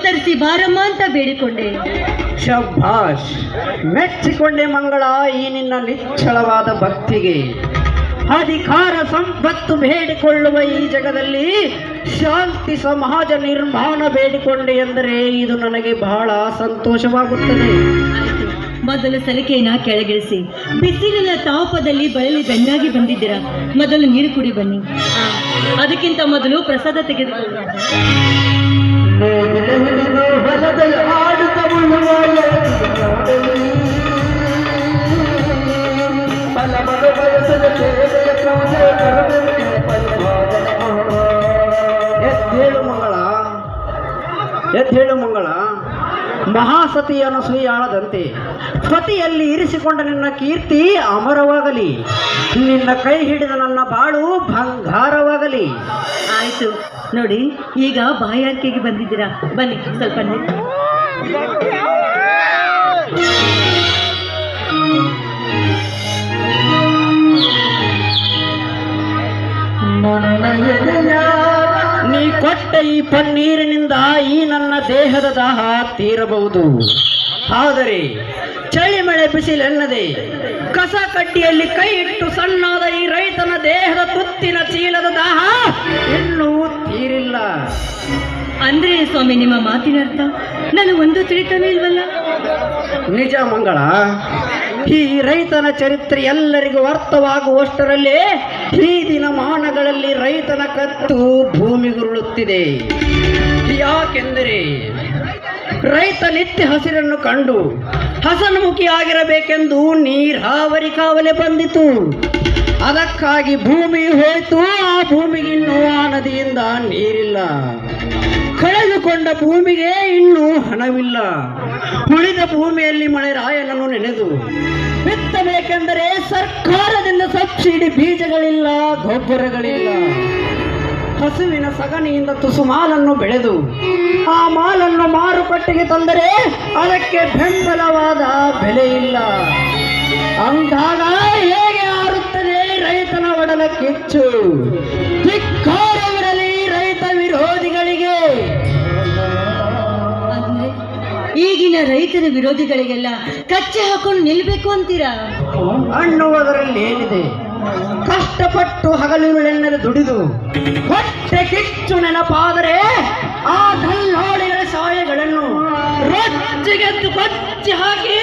ತರಿಸಿ ಬಾರಮ್ಮ ಅಂತ ಬೇಡಿಕೊಂಡೆ. ಶಭಾಷ್, ಮೆಚ್ಚಿಕೊಂಡೆ ಮಂಗಳ ಈ ನಿನ್ನ ನಿಚ್ಚಳವಾದ ಭಕ್ತಿಗೆ. ಅಧಿಕಾರ ಸಂಪತ್ತು ಬೇಡಿಕೊಳ್ಳುವ ಈ ಜಗದಲ್ಲಿ ಶಾಂತಿ ಸಮಾಜ ನಿರ್ಮಾಣ ಬೇಡಿಕೊಂಡೆ ಎಂದರೆ ಇದು ನನಗೆ ಬಹಳ ಸಂತೋಷವಾಗುತ್ತದೆ. ಮೊದಲು ಸಲಿಕೆಯನ್ನ ಕೆಳಗಿಳಿಸಿ, ಬಿಸಿಲಿನ ತಾಪದಲ್ಲಿ ಬಳಲಿ ಬೆಂದಾಗಿ ಬಂದಿದ್ದೀರಾ. ಮೊದಲು ನೀರು ಕುಡಿ ಬನ್ನಿ. ಅದಕ್ಕಿಂತ ಮೊದಲು ಪ್ರಸಾದ ತೆಗೆದುಕೊಳ್ಳಿ. ಎದ್ದೇಳು ಮಂಗಳ, ಮಹಾಸತಿ ಅನಸೂಯಾಳದಂತೆ ಪತಿಯಲ್ಲಿ ಇರಿಸಿಕೊಂಡ ನಿನ್ನ ಕೀರ್ತಿ ಅಮರವಾಗಲಿ. ನಿನ್ನ ಕೈ ಹಿಡಿದ ನನ್ನ ಬಾಳು ಬಂಗಾರವಾಗಲಿ. ಆಯ್ತು ನೋಡಿ, ಈಗ ಬಾಯಾರಿಕೆಗೆ ಬಂದಿದ್ದೀರಾ. ಬನ್ನಿ ಸ್ವಲ್ಪ ನೀ ಕೊಟ್ಟ ಈ ಪನ್ನೀರಿನಿಂದ ಈ ನನ್ನ ದೇಹದ ದಾಹ ತೀರಬಹುದು. ಆದರೆ ಚಳಿ ಮಳೆ ಬಿಸಿಲೆನ್ನದೆ ಕಸ ಕಡ್ಡಿಯಲ್ಲಿ ಕೈ ಇಟ್ಟು ಸಣ್ಣಾದ ಈ ರೈತನ ದೇಹದ ತುತ್ತಿನ ಚೀಲದ ದಾಹ ಇನ್ನೂ ತೀರಿಲ್ಲ. ಅಂದ್ರೆ ಸ್ವಾಮಿ, ನಿಮ್ಮ ಮಾತಿನ ಅರ್ಥ ನಾನು ಒಂದು ತಿಳಿತಾನೆ ಇಲ್ವಲ್ಲ? ನಿಜ ಮಂಗಳ, ಈ ರೈತನ ಚರಿತ್ರೆ ಎಲ್ಲರಿಗೂ ಅರ್ಥವಾಗುವಷ್ಟರಲ್ಲೇ ಈ ದಿನಮಾನಗಳಲ್ಲಿ ರೈತನ ಕತ್ತು ಭೂಮಿಗುರುಳುತ್ತಿದೆ. ಯಾಕೆಂದರೆ ರೈತ ನಿತ್ಯ ಹಸಿರನ್ನು ಕಂಡು ಹಸನ್ಮುಖಿಯಾಗಿರಬೇಕೆಂದು ನೀರಾವರಿ ಕಾವಲೆ ಬಂದಿತು. ಅದಕ್ಕಾಗಿ ಭೂಮಿ ಹೋಯ್ತು. ಆ ಭೂಮಿಗಿನ್ನೂ ಆ ನದಿಯಿಂದ ನೀರಿಲ್ಲ. ಕಳೆದುಕೊಂಡ ಭೂಮಿಗೆ ಇನ್ನೂ ಹಣವಿಲ್ಲ. ಉಳಿದ ಭೂಮಿಯಲ್ಲಿ ಮಳೆರಾಯನನ್ನು ನೆನೆದು ಬಿತ್ತಬೇಕೆಂದರೆ ಸರ್ಕಾರದಿಂದ ಸಬ್ಸಿಡಿ ಬೀಜಗಳಿಲ್ಲ, ಗೊಬ್ಬರಗಳಿಲ್ಲ. ಹಸುವಿನ ಸಗಣಿಯಿಂದ ತುಸು ಮಾಲನ್ನು ಬೆಳೆದು ಆ ಮಾಲನ್ನು ಮಾರುಕಟ್ಟೆಗೆ ತಂದರೆ ಅದಕ್ಕೆ ಬೆಂಬಲವಾದ ಬೆಲೆ ಇಲ್ಲ. ಅಂದಾಗ ಹೇಗೆ ಆರುತ್ತದೆ ರೈತನ ಒಡಲ ಕಿಚ್ಚು? ಧಿಕ್ಕಾರವಿರಲಿ ರೈತ ವಿರೋಧಿಗಳಿಗೆ. ಅಂದ್ರೆ ಈಗಿನ ರೈತರ ವಿರೋಧಿಗಳಿಗೆಲ್ಲ ಕಚ್ಚೆ ಹಾಕೊಂಡು ನಿಲ್ಬೇಕು ಅಂತೀರಾ? ಅನ್ನುವುದರಲ್ಲಿ ಏನಿದೆ? ಕಷ್ಟಪಟ್ಟು ಹಗಲಿರುಳೆನ್ನದೆ ದುಡಿದು ಹೊಟ್ಟೆ ಕಿಚ್ಚು ನೆನಪಾದರೆ ಆ ದಲ್ಲಾಳಿಗಳ ಸಹಾಯಗಳನ್ನು ರೊಚ್ಚಿಗೆದ್ದು ಕೊಚ್ಚಿ ಹಾಕಿ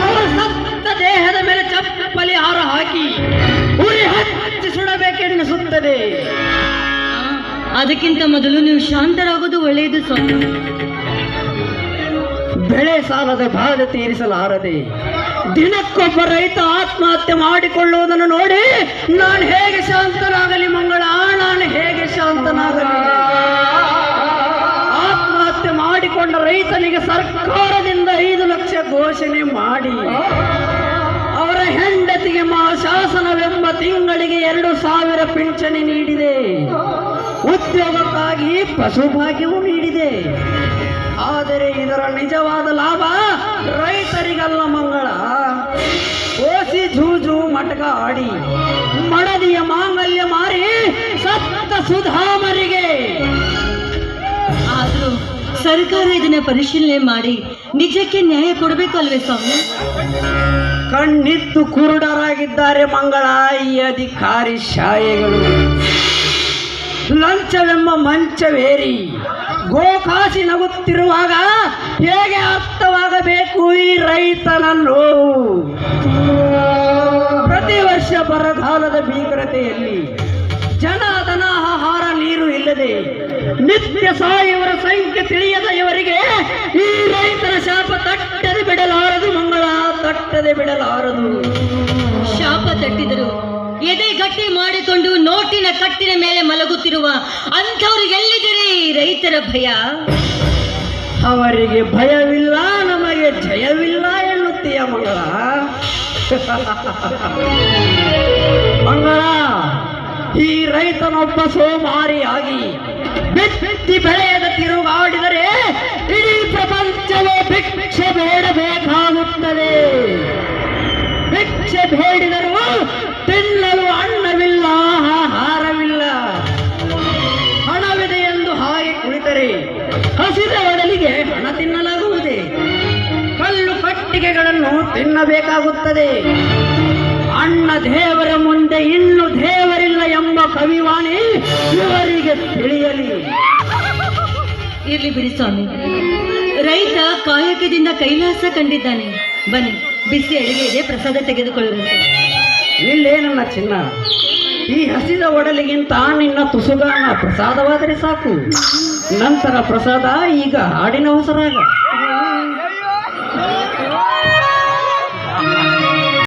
ಅವರ ಸತ್ತ ದೇಹದ ಮೇಲೆ ಚಪ್ಪಲಿ ಹಾರ ಹಾಕಿ ಉರಿ ಹಚ್ಚಿ ಸುಡಬೇಕೆನ್ನಿಸುತ್ತದೆ. ಅದಕ್ಕಿಂತ ಮೊದಲು ನೀವು ಶಾಂತರಾಗೋದು ಒಳ್ಳೆಯದು ಸ್ವಾಮಿ. ಬೆಳೆ ಸಾಲದ ಬಾಧೆ ತೀರಿಸಲಾರದೆ ದಿನಕ್ಕೊಬ್ಬ ರೈತ ಆತ್ಮಹತ್ಯೆ ಮಾಡಿಕೊಳ್ಳುವುದನ್ನು ನೋಡಿ ನಾನು ಹೇಗೆ ಶಾಂತನಾಗಲಿ ಮಂಗಳ? ನಾನು ಹೇಗೆ ಶಾಂತನಾಗಲಿ? ಆತ್ಮಹತ್ಯೆ ಮಾಡಿಕೊಂಡ ರೈತನಿಗೆ ಸರ್ಕಾರದಿಂದ 5 ಲಕ್ಷ ಘೋಷಣೆ ಮಾಡಿ ಅವರ ಹೆಂಡತಿಗೆ ಶಾಸನವೆಂಬ ತಿಂಗಳಿಗೆ 2,000 ಪಿಂಚಣಿ ನೀಡಿದೆ. ಉದ್ಯೋಗಕ್ಕಾಗಿ ಪಶುಭಾಗ್ಯವೂ ನೀಡಿದೆ. ಆದರೆ ಇದರ ನಿಜವಾದ ಲಾಭ ರೈತರಿಗಲ್ಲ ಮಂಗಳ. ಓಸಿ ಜೂಜು ಮಟಕ ಆಡಿ ಮಡದಿಯ ಮಾಂಗಲ್ಯ ಮಾರಿ ಸತ್ತ ಸುಧಾಮರಿಗೆ. ಆದ್ರೂ ಸರ್ಕಾರ ಇದನ್ನ ಪರಿಶೀಲನೆ ಮಾಡಿ ನಿಜಕ್ಕೆ ನ್ಯಾಯ ಕೊಡಬೇಕಲ್ವೇ ಸ್ವಾಮಿ? ಕಣ್ಣಿದ್ದು ಕುರುಡರಾಗಿದ್ದಾರೆ ಮಂಗಳ ಈ ಅಧಿಕಾರಿ ಶಾಯೆಗಳು. ಲಂಚವೆಂಬ ಮಂಚವೇರಿ ಗೋಕಾಸಿ ನಗುತ್ತಿರುವಾಗ ಹೇಗೆ ಅರ್ಥವಾಗಬೇಕು ಈ ರೈತನನ್ನು? ಪ್ರತಿ ವರ್ಷ ಬರಗಾಲದ ಭೀಕರತೆಯಲ್ಲಿ ಜನಧನ ಆಹಾರ ನೀರು ಇಲ್ಲದೆ ನಿತ್ಯ ಸಾಯುವರ ಸಂಖ್ಯೆ ತಿಳಿಯದ ಇವರಿಗೆ ಈ ರೈತರ ಶಾಪ ತಟ್ಟದೆ ಬಿಡಲಾರದು ಮಂಗಳ, ತಟ್ಟದೆ ಬಿಡಲಾರದು. ಶಾಪ ತಟ್ಟಿದರು ಎದೆ ಗಟ್ಟಿ ಮಾಡಿಕೊಂಡು ನೋಟಿನ ಕಟ್ಟಿನ ಮೇಲೆ ಮಲಗುತ್ತಿರುವ ಅಂಥವ್ರು ಎಲ್ಲಿದ್ದೀರಿ ರೈತರ ಭಯ? ಅವರಿಗೆ ಭಯವಿಲ್ಲ, ನಮಗೆ ಜಯವಿಲ್ಲ ಎನ್ನುತ್ತೀಯ ಮಂಗಳ. ಮಂಗಳ, ಈ ರೈತನೊಬ್ಬ ಸೋಮಾರಿಯಾಗಿ ಬಿತ್ತಿ ಬೆಳೆಯದ ತಿರುಗಾಡಿದರೆ ಇಡೀ ಪ್ರಪಂಚವೇ ಭಿಕ್ಷೆ ಬೇಡಬೇಕಾಗುತ್ತದೆ. ಭಿಕ್ಷೆ ಬೇಡಿದರೂ ತಿನ್ನಲು ಅನ್ನವಿಲ್ಲ, ಆಹಾರವಿಲ್ಲ. ಹಣವಿದೆ ಎಂದು ಹಾಗೆ ಕುಳಿತರೆ ಹಸಿದ ಒಡಲಿಗೆ ತಿನ್ನಬೇಕಾಗುತ್ತದೆ. ಅಣ್ಣ ದೇವರ ಮುಂದೆ ಇನ್ನು ದೇವರಿಲ್ಲ ಎಂಬ ಕವಿವಾಣಿ ಇವರಿಗೆ ತಿಳಿಯಲಿ. ಇರ್ಲಿ ಬಿಡಿ ಸ್ವಾಮಿ, ರೈತ ಕಾಯಕದಿಂದ ಕೈಲಾಸ ಕಂಡಿದ್ದಾನೆ. ಬನ್ನಿ, ಬಿಸಿ ಅಡಿಗೆ ಇದೆ, ಪ್ರಸಾದ ತೆಗೆದುಕೊಳ್ಳುವಂತೆ. ಇಲ್ಲೇ ನನ್ನ ಚಿನ್ನ, ಈ ಹಸಿದ ಒಡಲಿಗಿಂತ ನಿನ್ನ ತುಸುಗಾನ ಪ್ರಸಾದವಾದರೆ ಸಾಕು. ನಂತರ ಪ್ರಸಾದ, ಈಗ ಹಾಡಿನ ಹೊಸರಾಗ.